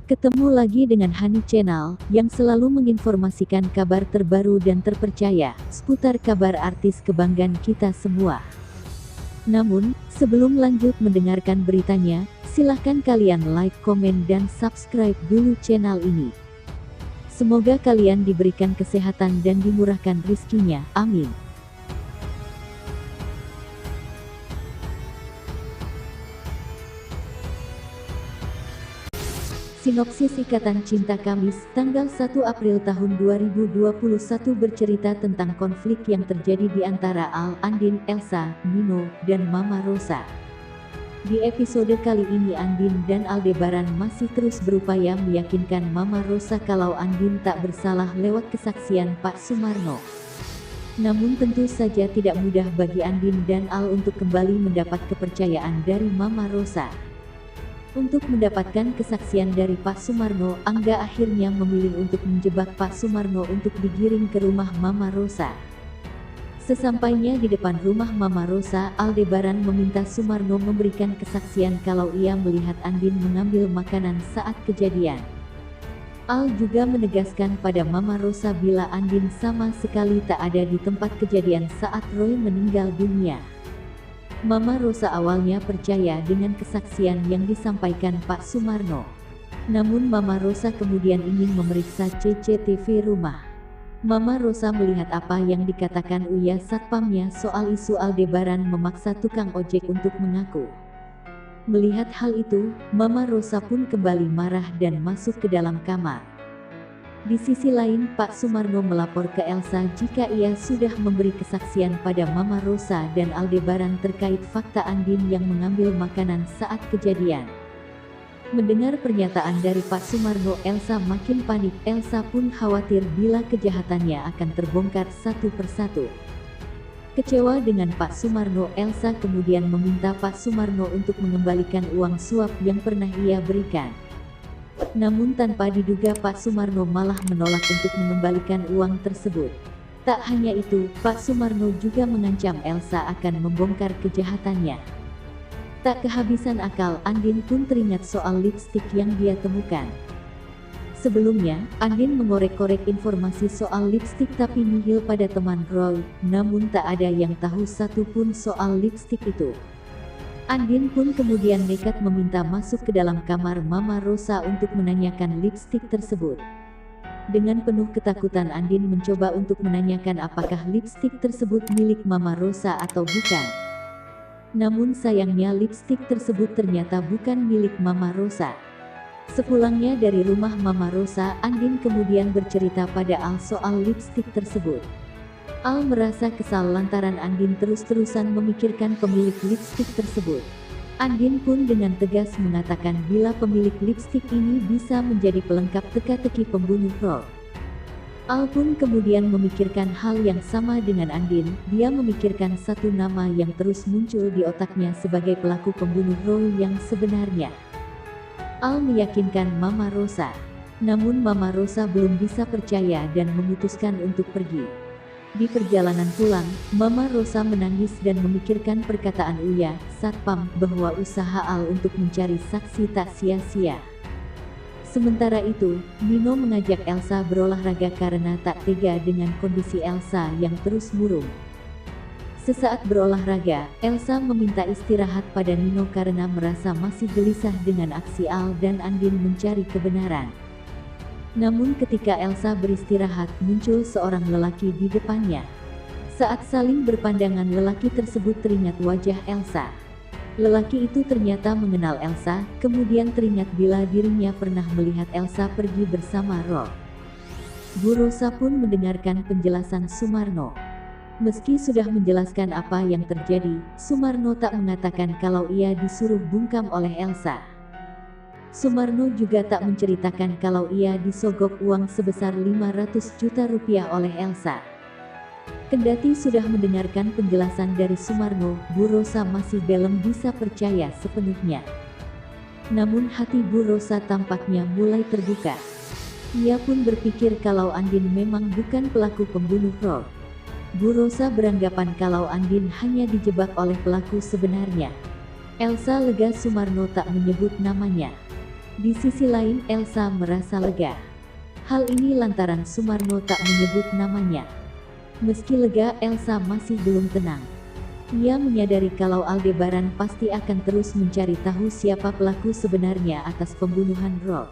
Ketemu lagi dengan Hani Channel, yang selalu menginformasikan kabar terbaru dan terpercaya, seputar kabar artis kebanggaan kita semua. Namun, sebelum lanjut mendengarkan beritanya, silahkan kalian like, komen dan subscribe dulu channel ini. Semoga kalian diberikan kesehatan dan dimurahkan rizkinya, amin. Sinopsis Ikatan Cinta Kamis, tanggal 1 April tahun 2021 bercerita tentang konflik yang terjadi di antara Al, Andin, Elsa, Nino, dan Mama Rosa. Di episode kali ini Andin dan Aldebaran masih terus berupaya meyakinkan Mama Rosa kalau Andin tak bersalah lewat kesaksian Pak Sumarno. Namun tentu saja tidak mudah bagi Andin dan Al untuk kembali mendapat kepercayaan dari Mama Rosa. Untuk mendapatkan kesaksian dari Pak Sumarno, Angga akhirnya memilih untuk menjebak Pak Sumarno untuk digiring ke rumah Mama Rosa. Sesampainya di depan rumah Mama Rosa, Aldebaran meminta Sumarno memberikan kesaksian kalau ia melihat Andin mengambil makanan saat kejadian. Al juga menegaskan pada Mama Rosa bila Andin sama sekali tak ada di tempat kejadian saat Roy meninggal dunia. Mama Rosa awalnya percaya dengan kesaksian yang disampaikan Pak Sumarno. Namun Mama Rosa kemudian ingin memeriksa CCTV rumah. Mama Rosa melihat apa yang dikatakan Uya satpamnya soal isu Aldebaran memaksa tukang ojek untuk mengaku. Melihat hal itu, Mama Rosa pun kembali marah dan masuk ke dalam kamar. Di sisi lain, Pak Sumarno melapor ke Elsa jika ia sudah memberi kesaksian pada Mama Rosa dan Aldebaran terkait fakta Andin yang mengambil makanan saat kejadian. Mendengar pernyataan dari Pak Sumarno, Elsa makin panik. Elsa pun khawatir bila kejahatannya akan terbongkar satu persatu. Kecewa dengan Pak Sumarno, Elsa kemudian meminta Pak Sumarno untuk mengembalikan uang suap yang pernah ia berikan. Namun tanpa diduga Pak Sumarno malah menolak untuk mengembalikan uang tersebut. Tak hanya itu, Pak Sumarno juga mengancam Elsa akan membongkar kejahatannya. Tak kehabisan akal, Andin pun teringat soal lipstik yang dia temukan. Sebelumnya, Andin mengorek-korek informasi soal lipstik tapi nihil pada teman Roy, namun tak ada yang tahu satupun soal lipstik itu. Andin pun kemudian nekat meminta masuk ke dalam kamar Mama Rosa untuk menanyakan lipstik tersebut. Dengan penuh ketakutan Andin mencoba untuk menanyakan apakah lipstik tersebut milik Mama Rosa atau bukan. Namun sayangnya lipstik tersebut ternyata bukan milik Mama Rosa. Sepulangnya dari rumah Mama Rosa, Andin kemudian bercerita pada Al soal lipstik tersebut. Al merasa kesal lantaran Andin terus-terusan memikirkan pemilik lipstik tersebut. Andin pun dengan tegas mengatakan bila pemilik lipstik ini bisa menjadi pelengkap teka-teki pembunuh Roy. Al pun kemudian memikirkan hal yang sama dengan Andin. Dia memikirkan satu nama yang terus muncul di otaknya sebagai pelaku pembunuh Roy yang sebenarnya. Al meyakinkan Mama Rosa. Namun Mama Rosa belum bisa percaya dan memutuskan untuk pergi. Di perjalanan pulang, Mama Rosa menangis dan memikirkan perkataan Uya satpam bahwa usaha Al untuk mencari saksi tak sia-sia. Sementara itu, Nino mengajak Elsa berolahraga karena tak tega dengan kondisi Elsa yang terus murung. Sesaat berolahraga, Elsa meminta istirahat pada Nino karena merasa masih gelisah dengan aksi Al dan Andin mencari kebenaran. Namun ketika Elsa beristirahat, muncul seorang lelaki di depannya. Saat saling berpandangan, lelaki tersebut teringat wajah Elsa. Lelaki itu ternyata mengenal Elsa, kemudian teringat bila dirinya pernah melihat Elsa pergi bersama Roy. Bu Rosa pun mendengarkan penjelasan Sumarno. Meski sudah menjelaskan apa yang terjadi, Sumarno tak mengatakan kalau ia disuruh bungkam oleh Elsa. Sumarno juga tak menceritakan kalau ia disogok uang sebesar 500 juta rupiah oleh Elsa. Kendati sudah mendengarkan penjelasan dari Sumarno, Bu Rosa masih belum bisa percaya sepenuhnya. Namun hati Bu Rosa tampaknya mulai terbuka. Ia pun berpikir kalau Andin memang bukan pelaku pembunuh Roy. Bu Rosa beranggapan kalau Andin hanya dijebak oleh pelaku sebenarnya. Elsa lega Sumarno tak menyebut namanya. Di sisi lain, Elsa merasa lega. Hal ini lantaran Sumarno tak menyebut namanya. Meski lega, Elsa masih belum tenang. Ia menyadari kalau Aldebaran pasti akan terus mencari tahu siapa pelaku sebenarnya atas pembunuhan Roy.